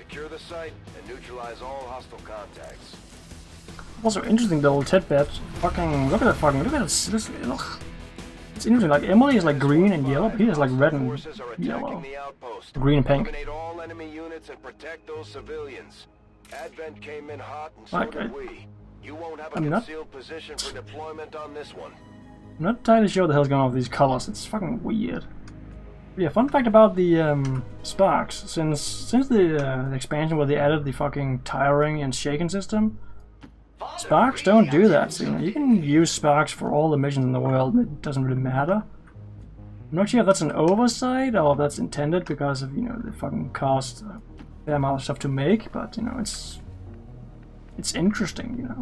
Secure the site and neutralize all hostile contacts. Also interesting little tidbit. Fucking look at this. Ugh. It's interesting. Like Emily is like green and yellow. He is like red and yellow. Green and pink. Eliminate all enemy units and protect those civilians. Advent came in hot and so Okay. did we. You won't have a concealed position for deployment on this one. I'm not entirely sure what the hell's going on with these colors. It's fucking weird. But yeah, fun fact about the sparks. Since the expansion where they added the fucking tiring and shaken system, sparks don't do that. So, you can use sparks for all the missions in the world. It doesn't really matter. I'm not sure if that's an oversight or if that's intended because of the fucking cost a fair amount of stuff to make. But it's interesting,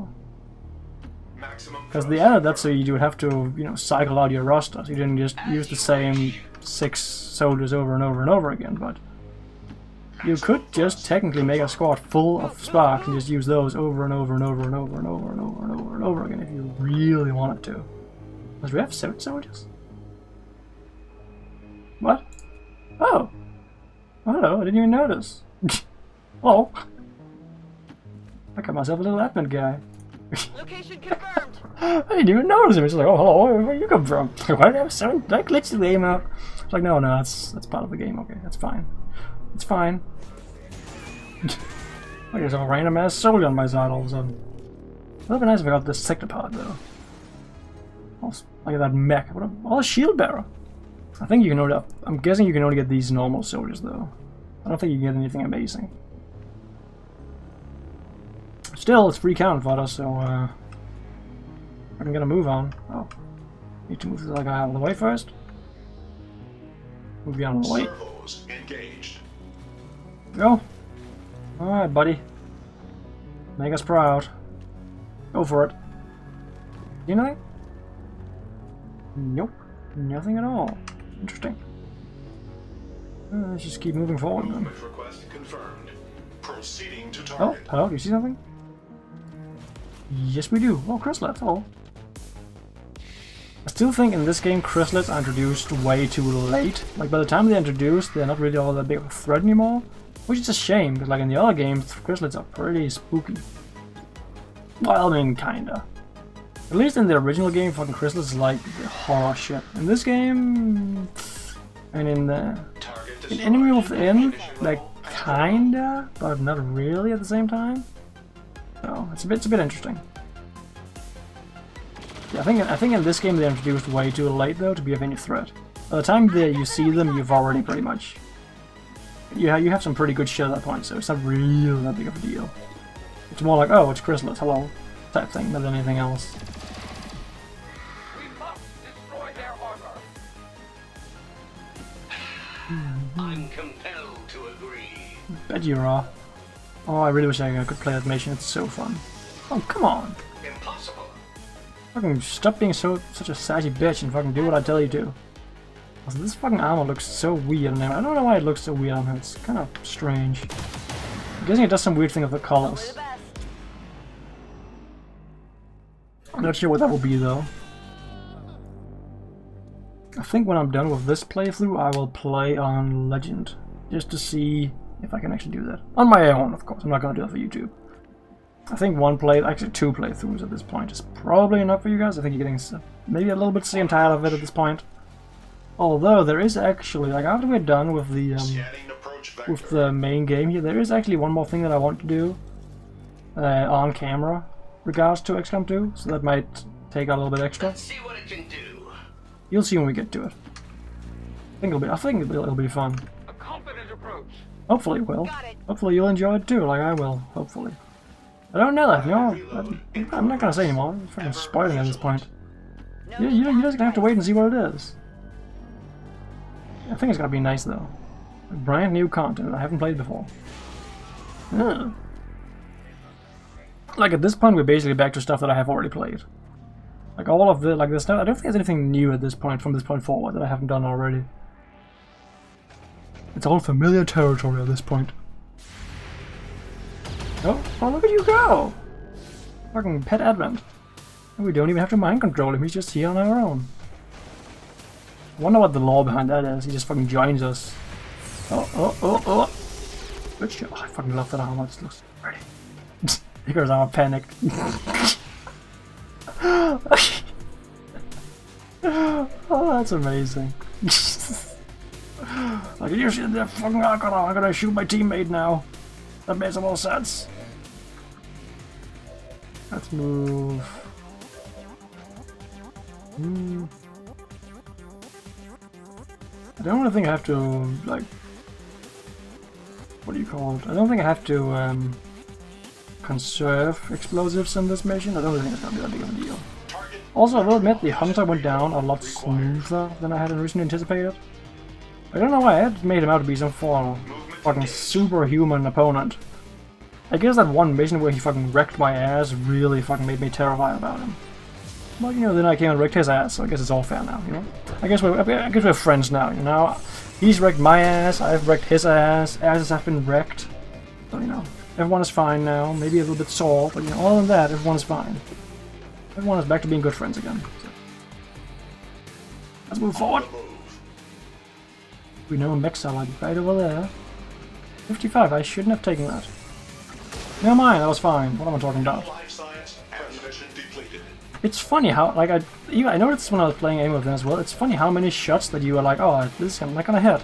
Because they added that so you would have to, cycle out your roster. So you didn't just use the same 6 soldiers over and over and over again. But you could just technically make a squad full of sparks and just use those over and over and over and over and over and over and over and over again if you really wanted to. Does we have 7 soldiers? What? Oh! Hello, I didn't even notice. Hello. I got myself a little admin guy. Location confirmed. I didn't even notice him. It's like, oh, hello, where you come from? Why did I have 7? Did I glitch the game out? It's like, no, that's part of the game. Okay, that's fine. It's fine. Look, there's a random ass soldier on my side all of a sudden. It would be nice if I got this sector part though. Look at that mech. What a shield bearer. I think you can only. I'm guessing you can only get these normal soldiers though. I don't think you can get anything amazing. Still, it's free count fodder, so I'm gonna move on. Oh, need to move this guy out of the way first. Move you out of the way. Servos engaged. Go. All right, buddy. Make us proud. Go for it. You know? Nope. Nothing at all. Interesting. Let's just keep moving forward then. Movement request confirmed. Proceeding to Oh, target. hello, do you see something? Yes, we do. Oh, chrysalids. Oh. I still think in this game chrysalids are introduced way too late. Like, by the time they're introduced, they're not really all that big of a threat anymore. Which is a shame, because like in the other games, chrysalids are pretty spooky. Well, I mean, kinda. At least in the original game, fucking chrysalids is like the horror shit. In this game, and in Enemy Within, like kinda, but not really at the same time. So it's a bit interesting. Yeah, I think in this game they introduced way too late though to be of any threat. By the time that you see them, you've already pretty much you have some pretty good shit at that point. So it's not really that big of a deal. It's more like, oh, it's chrysalids, hello, type thing, than anything else. We must destroy their armor. I'm compelled to agree. Bet you are. Oh, I really wish I could play that mission. It's so fun. Oh, come on. Impossible. Fucking stop being such a sassy bitch and fucking do what I tell you to. Also, this fucking armor looks so weird on him. I don't know why it looks so weird on him. It's kind of strange. I'm guessing it does some weird thing with the colors. I'm not sure what that will be though. I think when I'm done with this playthrough, I will play on Legend. Just to see if I can actually do that. On my own, of course. I'm not going to do that for YouTube. I think actually 2 playthroughs at this point is probably enough for you guys. I think you're getting maybe a little bit sick and tired of it at this point. Although there is actually, like after we're done with the main game here, there is actually one more thing that I want to do on camera regards to XCOM 2. So that might take a little bit extra. Let's see what it can do. You'll see when we get to it. I think it'll be fun. A confident approach. Hopefully it will. Hopefully you'll enjoy it too, like I will. Hopefully. I don't know that, I'm not gonna say anymore. I'm fucking spoiling at this point. You just gonna have to wait and see what it is. I think it's gonna be nice though. Brand new content I haven't played before. Yeah. Like at this point we're basically back to stuff that I have already played. Like all of the stuff. I don't think there's anything new at this point from this point forward that I haven't done already. It's all familiar territory at this point. Oh, look at you go! Fucking pet Advent. And we don't even have to mind control him, he's just here on our own. I wonder what the lore behind that is. He just fucking joins us. Oh. Good shot. Oh, I fucking love that armor. This looks pretty. Because I'm panicked. Oh, that's amazing. Like, you see that fucking I'm gonna shoot my teammate now. That makes more sense. Let's move. I don't really think I have to, like, what do you call it? I don't think I have to conserve explosives in this mission. I don't really think it's gonna be that big of a deal. Also, I will admit the hunter went down a lot smoother than I had originally anticipated. I don't know why I had made him out to be some fucking superhuman opponent. I guess that one mission where he fucking wrecked my ass really fucking made me terrified about him. But you know, then I came and wrecked his ass, so I guess it's all fair now, you know? I guess we're friends now, you know? He's wrecked my ass, I've wrecked his ass, asses have been wrecked. So, you know, everyone is fine now, maybe a little bit sore, but you know, other than that, everyone is fine. Everyone is back to being good friends again. So. Let's move forward. We know mechs are like right over there. 55, I shouldn't have taken that. Never mind, that was fine. What am I talking about? It's funny how, like, I noticed when I was playing aim with them as well, it's funny how many shots that you are like, oh, this is not gonna hit.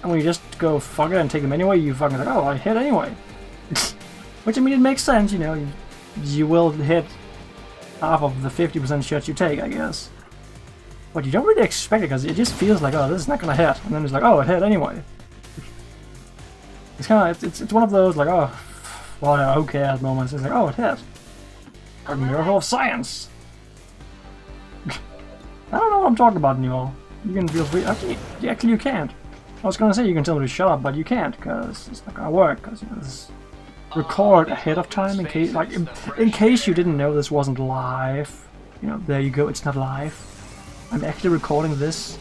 And when you just go fuck it and take them anyway, you fucking like, oh, I hit anyway. Which, I mean, it makes sense, you know, you will hit half of the 50% shots you take, I guess. But you don't really expect it, because it just feels like, oh, this is not gonna hit. And then it's like, oh, it hit anyway. It's kind of, it's one of those, like, oh, well, who cares moments. It's like, oh, it hit. A miracle of science. I don't know what I'm talking about anymore. You can feel free. Actually, you can't. I was gonna say you can tell me to shut up, but you can't, because it's not gonna work. Because you know, this record ahead of time in case, like, in case you didn't know this wasn't live. You know, there you go. It's not live. I'm actually recording this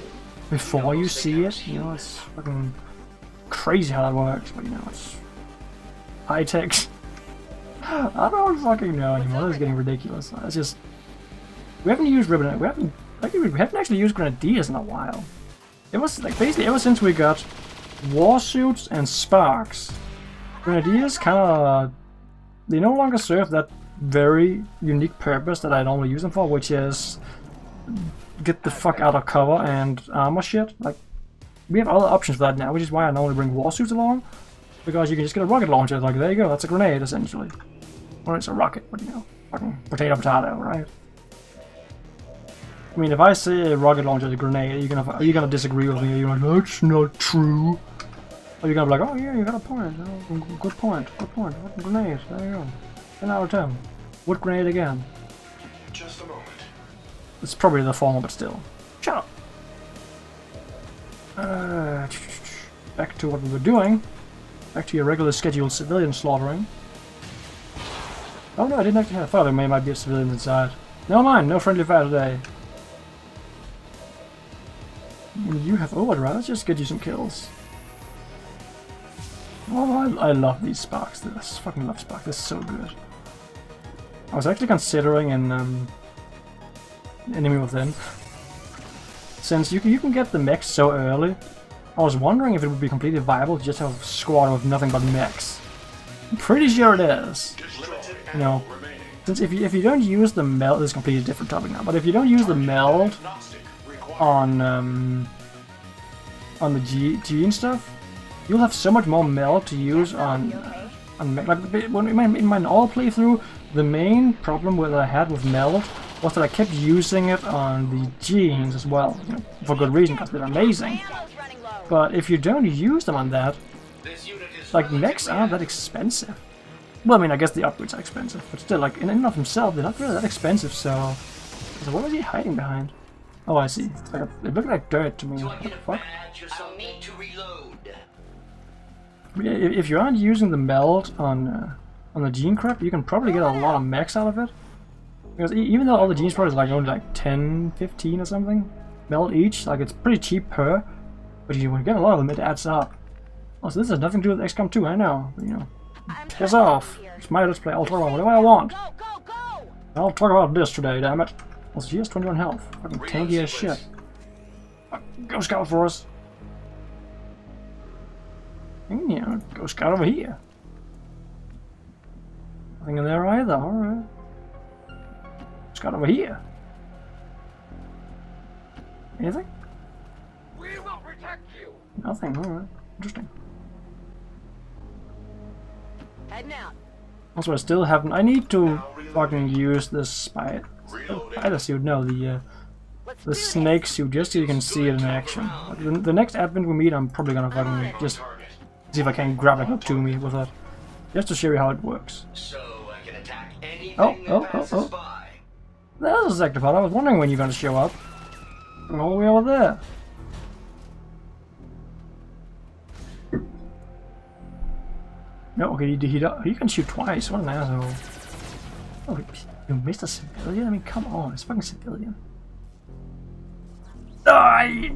before you see it. You know, it's fucking crazy how that works. But you know, it's high tech. I don't fucking know anymore. This is getting ridiculous. It's just we haven't used ribbon. We haven't actually used grenadiers in a while. It was like basically ever since we got warsuits and sparks. Grenadiers kind of they no longer serve that very unique purpose that I normally use them for, which is get the fuck out of cover and armor shit. Like we have other options for that now, which is why I normally bring warsuits along. Because you can just get a rocket launcher, like there you go, that's a grenade essentially. Or it's a rocket, but you know, fucking potato, right? I mean, if I say a rocket launcher is a grenade, are you gonna disagree with me? Are you like, that's not true? Or you're gonna be like, oh yeah, you got a point, oh, good point, fucking grenade, there you go. 10 out of 10. What grenade again? Just a moment. It's probably the former, but still. Shut up! Back to what we were doing. Back to your regular scheduled civilian slaughtering. Oh no, I didn't actually have. I thought there might be a civilian inside. Never mind, no friendly fire today. You have overdrive, let's just get you some kills. Oh, I love these sparks. I fucking love sparks, this is so good. I was actually considering in Enemy Within. Since you can get the mechs so early, I was wondering if it would be completely viable to just have a squad with nothing but mechs. I'm pretty sure it is. You know, since if you don't use the meld, this is a completely different topic now. But if you don't use the meld on the G and stuff, you'll have so much more meld to use on mech. Like in my all playthrough, the main problem that I had with meld was that I kept using it on the genes as well, you know, for good reason, because they're amazing. But if you don't use them on that, like, mechs aren't that expensive. Well, I mean, I guess the upgrades are expensive, but still, like, in and of themselves, they're not really that expensive, so what was he hiding behind? Oh, I see. It's like it looked like dirt to me. What the fuck? If you aren't using the meld on the gene crap, you can probably get a lot of mechs out of it. Because even though all the genes probably is like only like 10, 15 or something meld each, like it's pretty cheap per, but you get a lot of them, it adds up. Oh, so this has nothing to do with XCOM 2, I know, but you know. Piss off! It's my let's play, I'll talk about whatever I want. I'll talk about this today, damn it. Also, she has 21 health. Fucking tanky as shit. Go Scout for us. Yeah, go scout over here. Nothing in there either, alright. Scout over here. Anything? We will protect you. Nothing, alright. Interesting. Heading out. Also, I still haven't. I need to fucking use this spider suit. No, the snake suit, just so you can see it in action. Like, the next advent we meet, I'm probably gonna fucking just see if I can grab it up to me with it, just to show you how it works. So I can attack anything Oh, that passes by. There's a sector pod. I was wondering when you're gonna show up. I'm all the way over there. No, okay, he can shoot twice. What an asshole. Oh, you missed a civilian? I mean, come on, it's a fucking civilian. I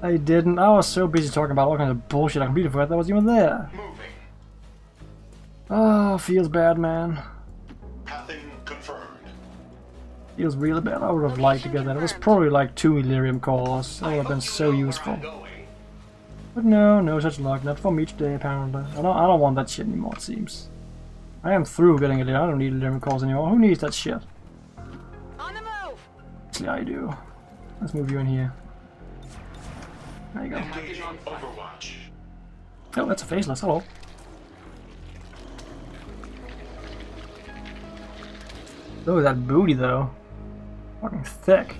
didn't. I was so busy talking about all kinds of bullshit I completely forgot that was even there. Moving. Oh, feels bad, man. Pathing confirmed. Feels really bad. I would have liked to get that. It was probably like 2 Illyrium cores. That would have been so useful. But no such luck. Not from each day, apparently. I don't want that shit anymore, it seems. I am through getting it. I don't need Illyrium cores anymore. Who needs that shit? On the move. Actually, I do. Let's move you in here. There you go. Engaging Overwatch. Oh, that's a faceless. Hello. Oh, that booty, though. Fucking thick.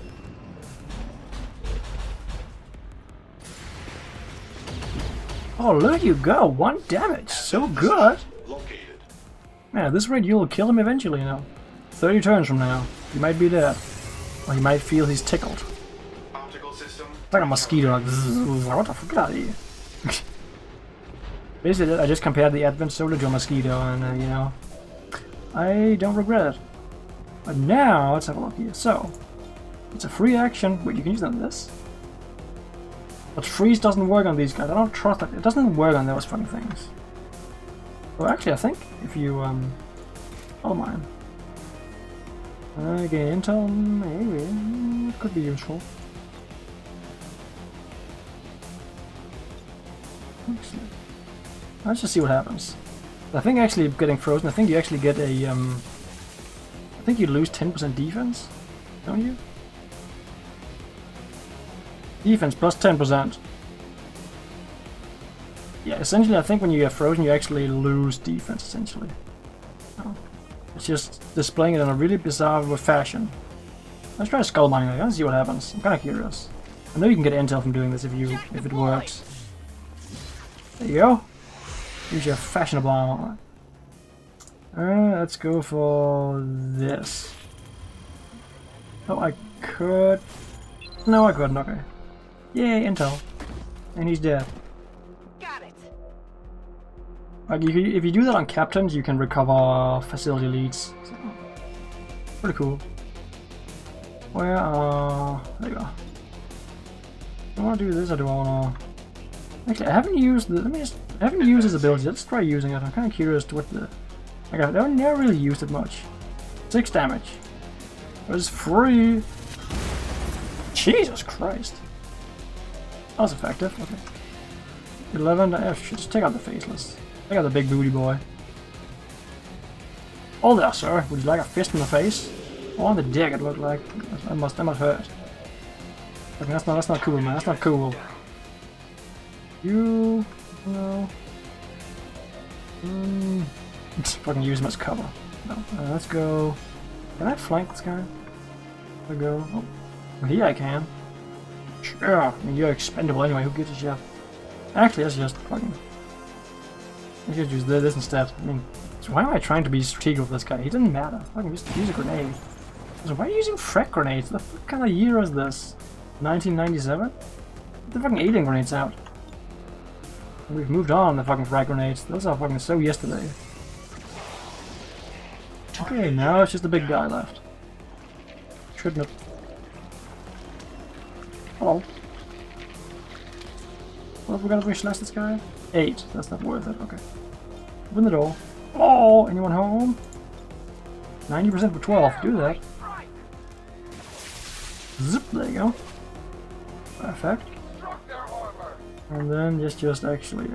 Oh, look you go! 1 damage! So good! Located. Man, at this rate you'll kill him eventually, you know. 30 turns from now, he might be dead. Or he might feel he's tickled. Optical system. It's like a mosquito, like, zzz, what the fuck, get out of here. Basically, I just compared the Advent Solar to a mosquito, and, you know, I don't regret it. But now, let's have a look here. So, it's a free action. Wait, you can use it on this? But freeze doesn't work on these guys. I don't trust that. It doesn't work on those funny things. Well, actually, I think if you, oh mine. Gain intel, maybe. It could be useful. Let's just see what happens. I think actually getting frozen, I think you actually get a, I think you lose 10% defense, don't you? Defense plus 10%. Yeah, essentially I think when you get frozen you actually lose defense, essentially. Oh. It's just displaying it in a really bizarre fashion. Let's try skull mining. Let's see what happens. I'm kind of curious. I know you can get intel from doing this if it works. There you go. Use your fashionable armor. Let's go for this. Oh, I could. No, I couldn't. Okay. Yay, intel. And he's dead. Got it. Like, if you do that on captains, you can recover facility leads. So, pretty cool. Where there you go. Do I want to do this or do I want to? Actually, I haven't used the. I haven't used his ability. Let's try using it. I'm kind of curious to what the. I've never really used it much. 6 damage. It was free. Jesus Christ. That was effective. Okay. 11. Should just take out the faceless. Take out the big booty boy. Oh there, sir. Would you like a fist in the face? Or on the dick, it looked like. That must hurt. Okay, that's not cool, man. That's not cool. You. No. Fucking use him as cover. No. Let's go. Can I flank this guy? There we go. Oh. Well, here I can. Sure. I mean, you're expendable anyway. Who gives a shit? Actually, let's just fucking. Let's just use this instead. I mean, so why am I trying to be strategic with this guy? He doesn't matter. Fucking just use a grenade. So why are you using frag grenades? What kind of year is this? 1997? Get the fucking alien grenades out. We've moved on the fucking frag grenades. Those are fucking so yesterday. Okay, now it's just the big guy left. Shouldn't have. Hello. What if we're gonna slash this guy? 8. That's not worth it. Okay. Open the door. Oh, anyone home? 90% for 12. Do that. Zip. There you go. Perfect. And then just actually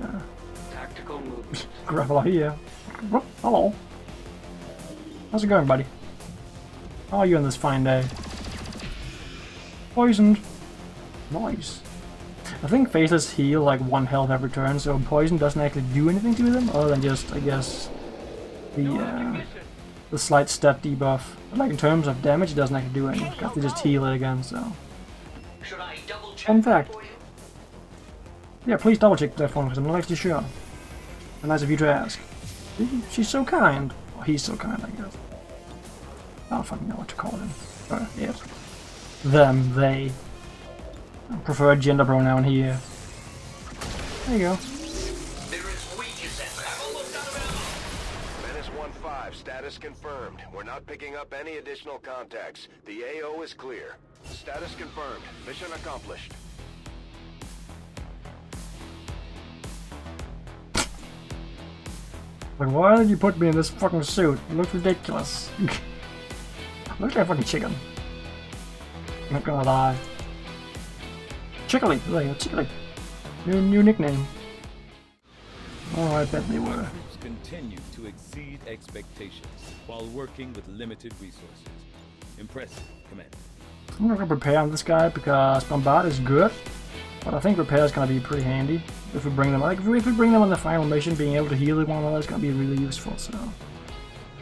Tactical movement. grapple here. Whoop, hello. How's it going, buddy? How are you on this fine day? Poisoned. Nice. I think faceless heal like 1 health every turn, so poison doesn't actually do anything to them other than just, I guess, the slight stat debuff. But like in terms of damage, it doesn't actually do anything because they just heal it again. So, Should I double check fun fact. for you? Yeah, please double check that one because I'm not actually sure. And nice of you to ask. She's so kind. Or he's so kind, I guess. I don't fucking know what to call them. It. Them, they. I prefer a gender pronoun here. There you go. There is weakness at I'm almost out of ammo. Menace 1-5, status confirmed. We're not picking up any additional contacts. The AO is clear. Status confirmed. Mission accomplished. Like, why did you put me in this fucking suit? It looks ridiculous. Looks like a fucking chicken. I'm not gonna lie. Chickly, there you go, Chickly. New nickname. Oh, I bet they were. Troops continue to exceed expectations while working with limited resources. Impressive, Commander. I'm not gonna prepare on this guy because Bombard is good, but I think repair is gonna be pretty handy if we bring them. Like if we bring them on the final mission, being able to heal one another is gonna be really useful. So,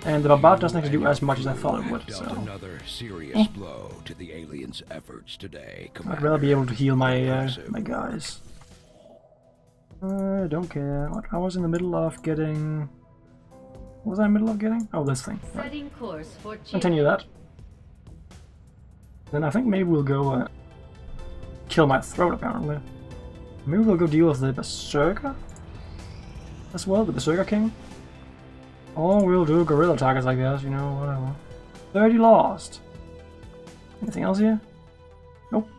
and the Bombard doesn't actually do as much as I thought it would. Dealt So, another serious blow to the aliens' efforts today, I'd Commander. rather be able to heal my my guys. Don't care. What I was in the middle of getting. What was I in the middle of getting? Oh, this thing. Right. Setting course for Continue that. Then I think maybe we'll go kill my throat, apparently. Maybe we'll go deal with the Berserker as well, the Berserker King. Or we'll do guerrilla targets, I guess, you know, whatever. 30 lost. Anything else here? Nope.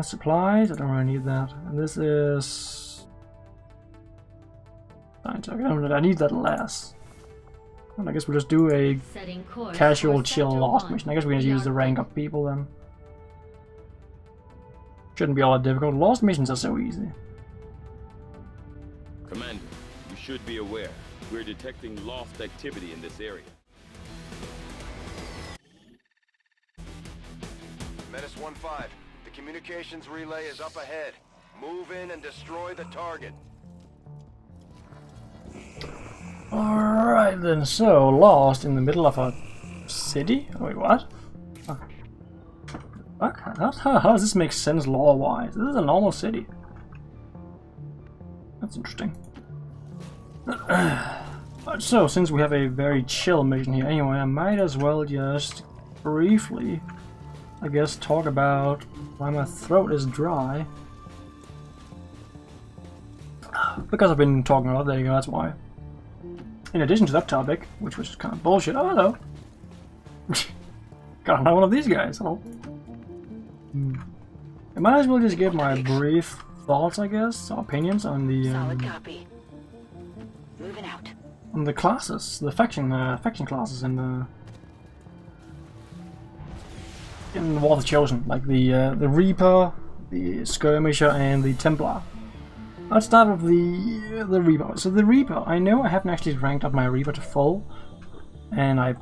Supplies, I don't really need that. And this is... I need that less. And I guess we'll just do a setting course casual for chill Sector lost 1. mission. I guess we can We use the are rank up people then. Shouldn't be all that difficult. Lost missions are so easy. Commander, you should be aware. We're detecting lost activity in this area. Menace 1-5, the communications relay is up ahead. Move in and destroy the target. Alright then, so lost in the middle of a city? Oh, wait, what? How does this make sense lore-wise? This is a normal city. That's interesting. So, since we have a very chill mission here anyway, I might as well just briefly, I guess, talk about why my throat is dry. Because I've been talking a lot, there you go, that's why. In addition to that topic, which was kind of bullshit. Oh, hello. Got another one of these guys. Hello. I might as well just give my brief thoughts, I guess, or opinions on the Solid copy. Moving out. on the classes, the faction classes in War of the Chosen, like the Reaper, the Skirmisher, and the Templar. Let's start with the Reaper. So the Reaper, I know I haven't actually ranked up my Reaper to full, and I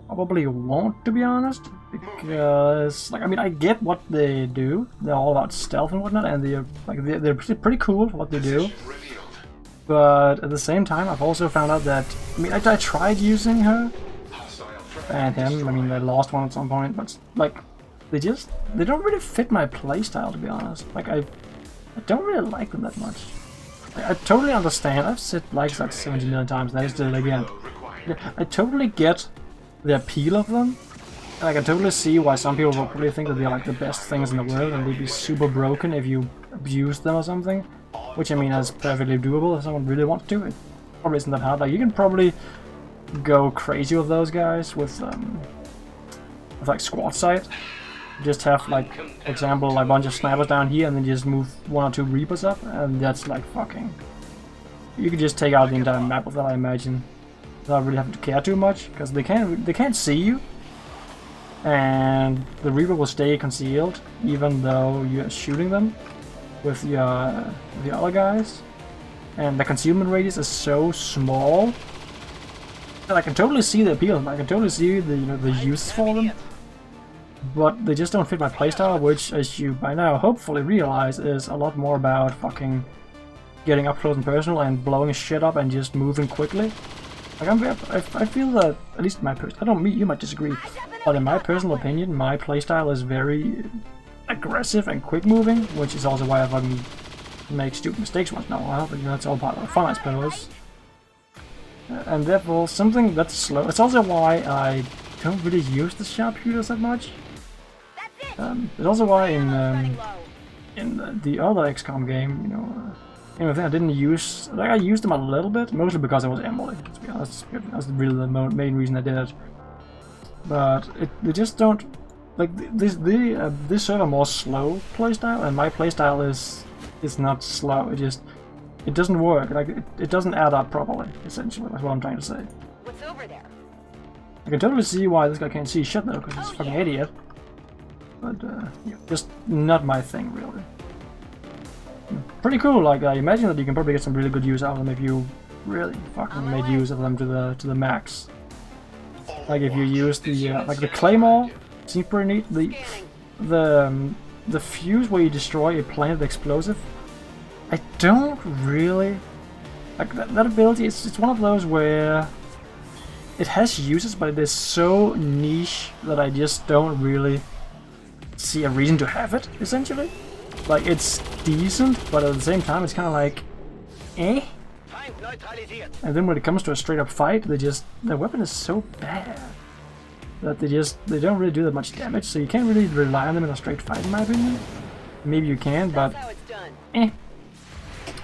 probably won't, to be honest, because like I mean I get what they do. They're all about stealth and whatnot, and they're pretty cool for what they do. But at the same time, I've also found out that I mean I tried using her and him. I mean I lost one at some point, but like they don't really fit my playstyle, to be honest. Like I don't really like them that much. Like, I totally understand. I've said like that 70 million times, and I just did it again. I totally get the appeal of them. And I can totally see why some people will probably think that they're like the best things in the world, and they'd be super broken if you abuse them or something. Which I mean is perfectly doable if someone really wants to. It probably isn't that hard. Like you can probably go crazy with those guys with like squad sight. Just have like, for example, like a bunch of snipers down here, and then just move 1 or 2 Reapers up, and that's like fucking. You could just take out the entire map with that, I imagine, without really having to care too much, because they can't see you, and the Reaper will stay concealed even though you're shooting them, with the other guys, and the concealment radius is so small that I can totally see the appeal. I can totally see the the use for them, but they just don't fit my playstyle, which, as you by now hopefully realize, is a lot more about fucking getting up close and personal and blowing shit up and just moving quickly. Like I feel that, at least in my you might disagree, but in my personal opinion, my playstyle is very aggressive and quick moving, which is also why I fucking make stupid mistakes once in a while, but that's all part of the fun, I suppose. And therefore, something that's slow. It's also why I don't really use the sharpshooters that much. It's also why in the other XCOM game, I didn't use. Like, I used them a little bit, mostly because it was Armory. To be honest, that's really the main reason I did it. But they just don't like this sort of more slow playstyle, and my playstyle is not slow. It doesn't work. Like it doesn't add up properly. Essentially, that's what I'm trying to say. What's over there? I can totally see why this guy can't see shit though, because he's a fucking idiot. But yeah, just not my thing really. Pretty cool. Like I imagine that you can probably get some really good use out of them if you really fucking made use of them to the max. Like if you use the like the claymore, seems pretty neat. The fuse where you destroy a planet explosive, I don't really like that ability. It's one of those where it has uses, but it is so niche that I just don't really see a reason to have it. Essentially, like it's decent, but at the same time, it's kind of like, eh. And then when it comes to a straight up fight, their weapon is so bad that they don't really do that much damage, so you can't really rely on them in a straight fight in my opinion. Maybe you can, but eh.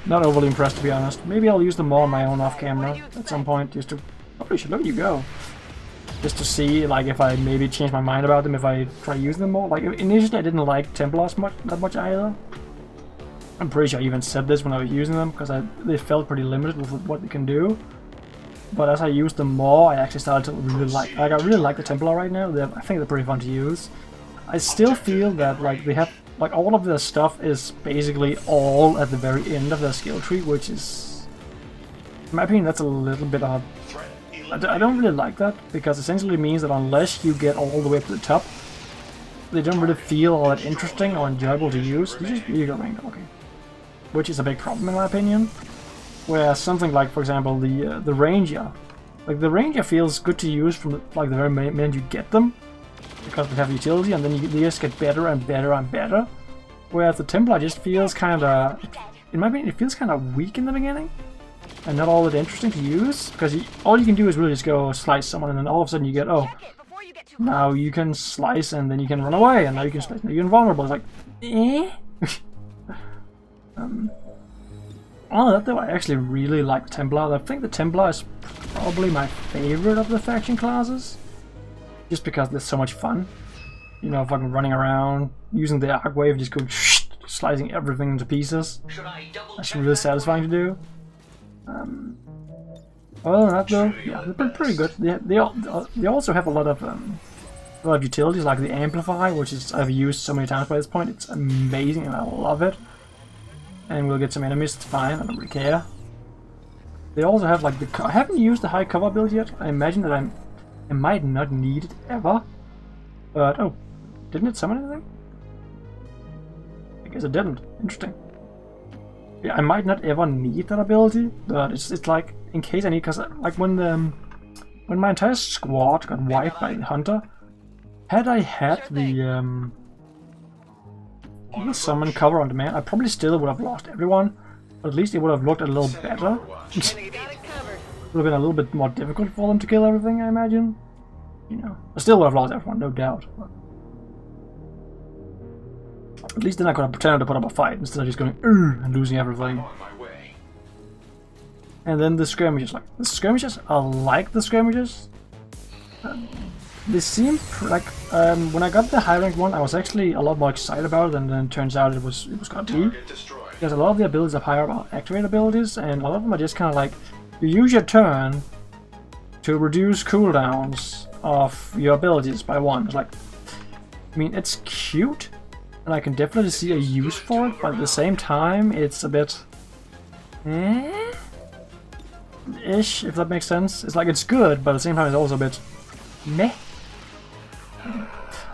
Not overly impressed to be honest. Maybe I'll use them more on my own off camera at some point just to... Holy shit, look at you go. Just to see like if I maybe change my mind about them if I try using them more. Like initially I didn't like Templars that much either. I'm pretty sure I even said this when I was using them because they felt pretty limited with what they can do. But as I used them more, I actually started to really like I really like the Templar right now. I think they're pretty fun to use. I still feel that like they have like all of their stuff is basically all at the very end of their skill tree, which is, in my opinion, that's a little bit odd. I don't really like that because essentially it means that unless you get all the way up to the top, they don't really feel all that interesting or enjoyable to use. You go okay, which is a big problem in my opinion. Whereas something like, for example, the Ranger, like the Ranger feels good to use from the very minute you get them, because they have utility, and then they just get better and better and better. Whereas the Templar just feels kind of, in my opinion, it feels kind of weak in the beginning, and not all that interesting to use, because all you can do is really just go slice someone, and then all of a sudden you get, oh, now you can slice, and then you can run away, and now you can slice, now you're invulnerable. It's like, eh? All of that though, I actually really like the Templar. I think the Templar is probably my favorite of the faction classes. Just because they're so much fun. You know, fucking running around, using the arc wave, just go slicing everything into pieces. That's really satisfying to do. Other than that though, yeah, they're pretty good. They also have a lot of utilities, like the Amplify, which I've used so many times by this point. It's amazing and I love it. And we'll get some enemies, it's fine, I don't really care. They also have like I haven't used the high cover ability yet. I imagine that I might not need it ever. But oh, didn't it summon anything? I guess it didn't. Interesting. Yeah, I might not ever need that ability, but it's like in case I need, because like when my entire squad got wiped by the hunter, had I had the summon cover on demand, I probably still would have lost everyone, but at least it would have looked a little better. It would have been a little bit more difficult for them to kill everything, I imagine. You know, I still would have lost everyone, no doubt. But at least then I could have pretended to put up a fight instead of just going and losing everything. And then the skirmishes, I like the skirmishes. They seem like when I got the high ranked one, I was actually a lot more excited about it, and then it turns out it was gonna be. Because a lot of the abilities up higher are activate abilities, and a lot of them are just kind of like you use your turn to reduce cooldowns of your abilities by 1. It's like, I mean, it's cute, and I can definitely see a use for it, but at the same time, it's a bit... ish, if that makes sense. It's like, it's good, but at the same time it's also a bit... meh.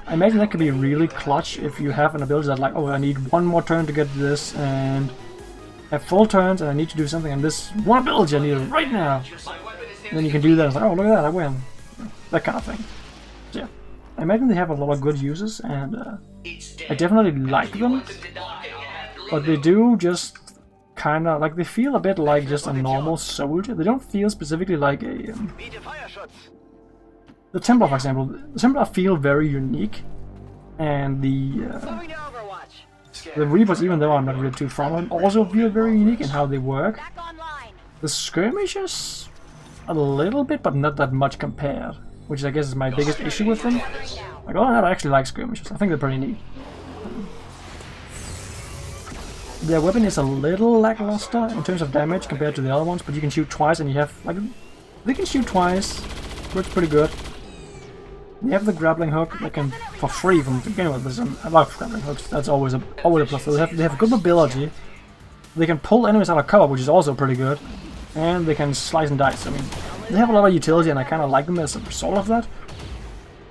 I imagine that could be really clutch if you have an ability that like, oh, I need one more turn to get this, and have full turns, and I need to do something, and this one ability I need it right now. And then you can do that, it's like, oh, look at that, I win. That kind of thing. So yeah, I imagine they have a lot of good uses, and I definitely like them, but they do just kind of, like, they feel a bit like just a normal soldier. They don't feel specifically like a... the Templar, for example, the Templar feel very unique, and the Reapers, even though I'm not really too fond of them, also feel very unique in how they work. The Skirmishers, a little bit, but not that much compared, which I guess is my biggest issue with them. Like, oh, I actually like Skirmishers. I think they're pretty neat. Their weapon is a little lackluster in terms of damage compared to the other ones, but you can shoot twice, and you have, like, they can shoot twice, works pretty good. They have the grappling hook that can, for free from the beginning with this. I love grappling hooks, that's always a plus. So they have good mobility, they can pull enemies out of cover, which is also pretty good, and they can slice and dice. I mean, they have a lot of utility, and I kind of like them as a result of that.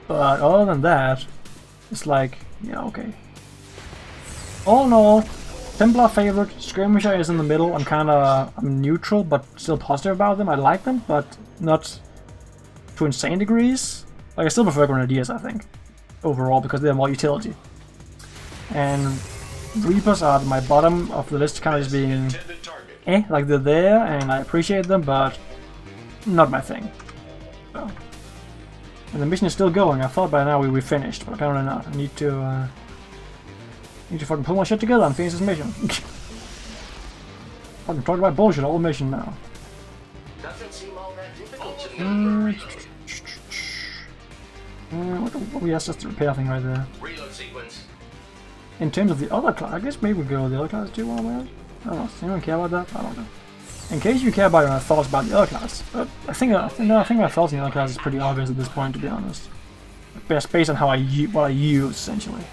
But other than that, it's like, yeah, okay. All in all, Templar favorite, Skirmisher is in the middle. I'm neutral, but still positive about them. I like them, but not to insane degrees. Like, I still prefer Grenadiers, I think, overall, because they have more utility. And Reapers are at my bottom of the list, kind of just being like they're there, and I appreciate them, but not my thing. So. And the mission is still going. I thought by now we finished, but apparently not. I need to fucking pull my shit together and finish this mission. Fucking talk about bullshit all mission now. Doesn't seem all that difficult to me. Oh yes, that's the repair thing right there. Reload sequence. In terms of the other class, I guess maybe we'll go with the other class too while we're at it. I don't know, does anyone care about that? I don't know. In case you care about your thoughts about the other class, but I think my thoughts on the other class is pretty obvious at this point, to be honest. Based on how what I use, essentially.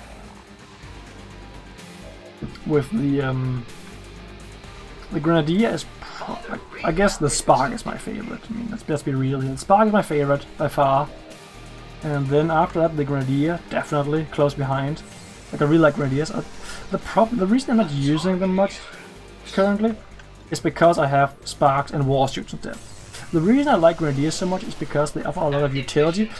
With the Grenadier is, I guess the Spark is my favorite. I mean, let's be real here. The Spark is my favorite by far. And then after that, the Grenadier, definitely close behind. Like, I really like Grenadiers. The reason I'm not using them much currently is because I have Sparks and War Suits instead. The reason I like Grenadiers so much is because they offer a lot of utility.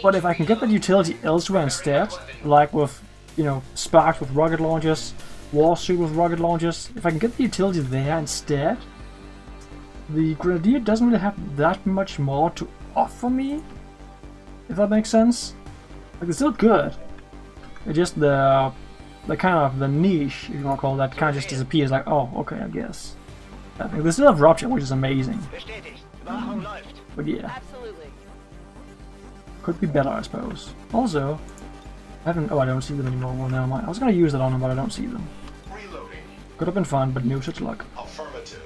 But if I can get that utility elsewhere instead, like with, you know, Sparks with rocket launchers, War Suit with rocket launchers, if I can get the utility there instead, the Grenadier doesn't really have that much more to offer me. If that makes sense. Like, they're still good. It's just the kind of the niche, if you want to call that, kind of just disappears. Like, oh, okay, I guess. I think they still have Rupture, which is amazing. But yeah, could be better, I suppose. Also, I don't see them anymore. Well, never mind. I was gonna use it on them, but I don't see them. Reloading. Could have been fun, but no such luck. Affirmative.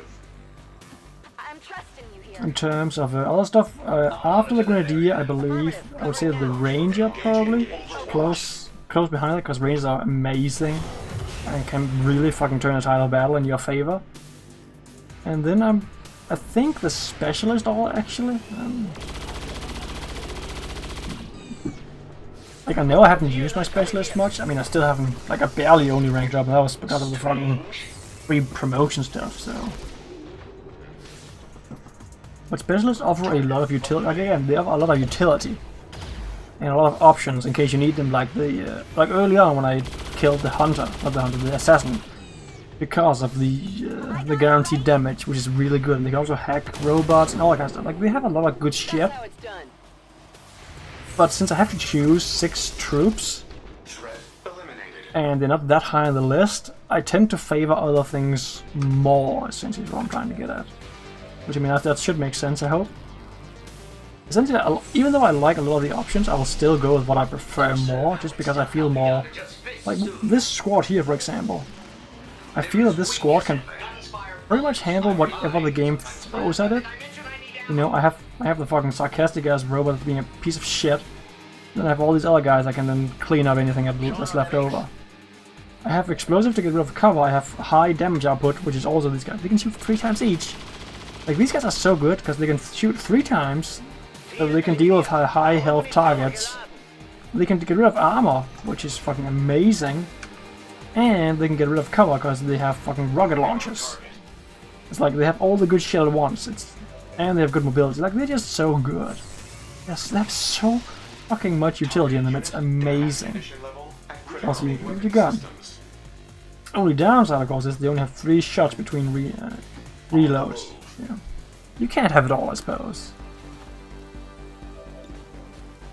In terms of other stuff, after the Grenadier, I believe, I would say the Ranger probably, close behind it, because Rangers are amazing and can really fucking turn a tide of battle in your favor. And then I think the Specialist actually. Like, I know I haven't used my Specialist much. I mean, I still haven't, like, I barely only ranked up, and that was because of the fucking free promotion stuff, so. But Specialists offer a lot of utility. Like, again, they offer a lot of utility and a lot of options in case you need them. Like like early on when I killed the Hunter, not the Hunter, the Assassin, because of the guaranteed damage, which is really good. And they can also hack robots and all that kind of stuff. Like, they have a lot of good shit. But since I have to choose 6 troops, and they're not that high on the list, I tend to favor other things more. Essentially, is what I'm trying to get at. Which, I mean, that should make sense, I hope. Essentially, even though I like a lot of the options, I will still go with what I prefer more, just because I feel more... Like, this squad here, for example. I feel that this squad can pretty much handle whatever the game throws at it. You know, I have the fucking sarcastic-ass robot being a piece of shit. Then I have all these other guys I can then clean up anything that's left over. I have explosive to get rid of cover. I have high damage output, which is also these guys. They can shoot 3 times each. Like, these guys are so good because they can shoot 3 times, so they can deal with high health targets. They can get rid of armor, which is fucking amazing. And they can get rid of cover because they have fucking rocket launchers. It's like they have all the good shit at once. And they have good mobility. Like, they're just so good. Yes, they have so fucking much utility in them. It's amazing. Mission level and critical Also, you working gun. systems. Only downside, of course, is they only have 3 shots between reloads. Yeah. You can't have it all, I suppose.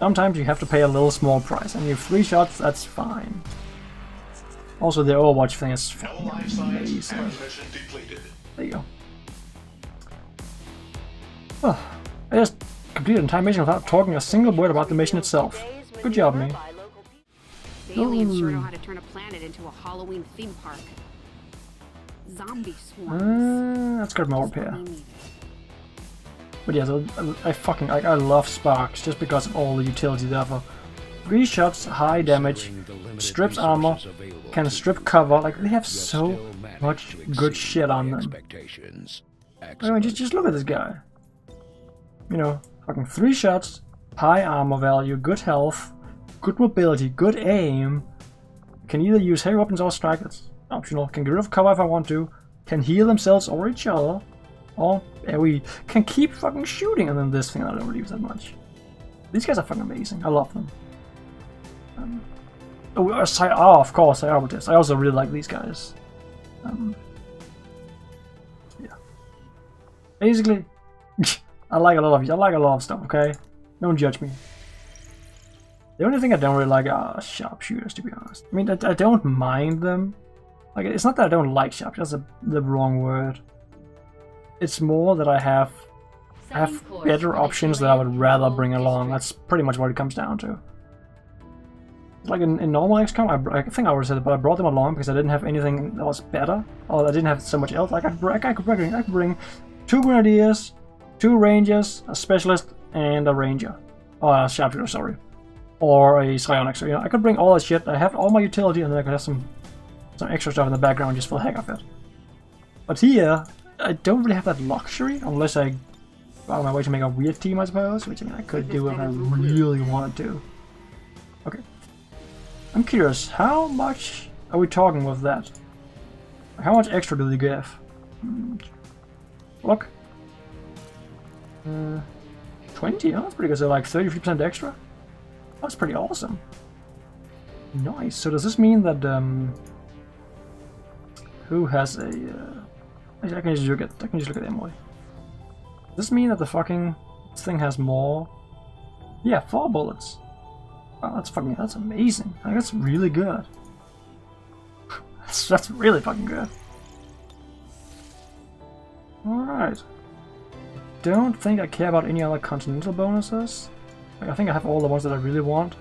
Sometimes you have to pay a little small price, and you have 3 shots, that's fine. Also, the Overwatch thing is No fucking life science amazing. ammunition depleted. There you go. Oh, I just completed an entire mission without talking a single word about the mission itself. Good job, me. The aliens sure know how to turn a planet into a Halloween theme park. Zombie swarms. That's got more repair. We need. But yeah, so I love Sparks just because of all the utility they offer. 3 shots, high damage, strips armor, can strip cover. Like, they have so much good shit on them. I mean, just look at this guy. You know, fucking 3 shots, high armor value, good health, good mobility, good aim. Can either use heavy weapons or strike. That's optional. Can get rid of cover if I want to. Can heal themselves or each other. Or we can keep fucking shooting. And then this thing I don't really use that much. These guys are fucking amazing. I love them. Of course, I also really like these guys. Yeah. Basically, I like a lot of stuff. Okay, don't judge me. The only thing I don't really like are sharpshooters, to be honest. I mean, I don't mind them. Like, it's not that I don't like sharpshooters. That's the wrong word. It's more that I have better options that I would rather bring along. That's pretty much what it comes down to. Like in normal XCOM, I think I already said it, but I brought them along because I didn't have anything that was better, or I didn't have so much else. Like I could bring 2 grenadiers, 2 rangers, a specialist, and a ranger, or a sharpshooter, sorry, or a psionics. So, you know, I could bring all that shit. I have all my utility, and then I could have some extra stuff in the background just for the heck of it. But here, I don't really have that luxury unless I go out of my way to make a weird team, I suppose, which I mean I could do if I really wanted to. Okay. I'm curious, how much are we talking with that? How much extra do they give? Look. 20? Oh, that's pretty good. So like 33% extra? That's pretty awesome. Nice. So does this mean that who has a I can just look at Emily. Does this mean that the fucking thing has more? Yeah, 4 bullets. Wow, that's amazing. Like, that's really good. that's really fucking good. Alright. Don't think I care about any other continental bonuses. Like, I think I have all the ones that I really want.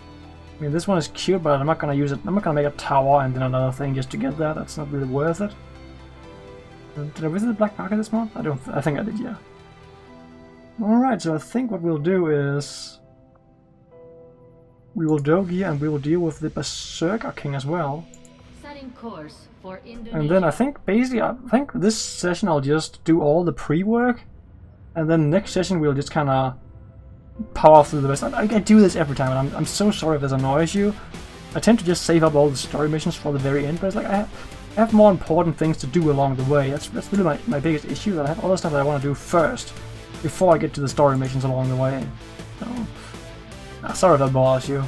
I mean, this one is cute, but I'm not gonna use it. I'm not gonna make a tower and then another thing just to get that. That's not really worth it. Did I visit the Black Market this month? I think I did, yeah. Alright, so I think what we'll do is we will doge and we will deal with the Berserker King as well. Setting course for Indonesia. And then I think this session I'll just do all the pre-work, and then next session we'll just kind of power through the rest. I do this every time, and I'm so sorry if this annoys you. I tend to just save up all the story missions for the very end, but it's like I have more important things to do along the way. That's really my biggest issue, that I have all the stuff that I want to do first before I get to the story missions along the way. So, sorry if that bothers you.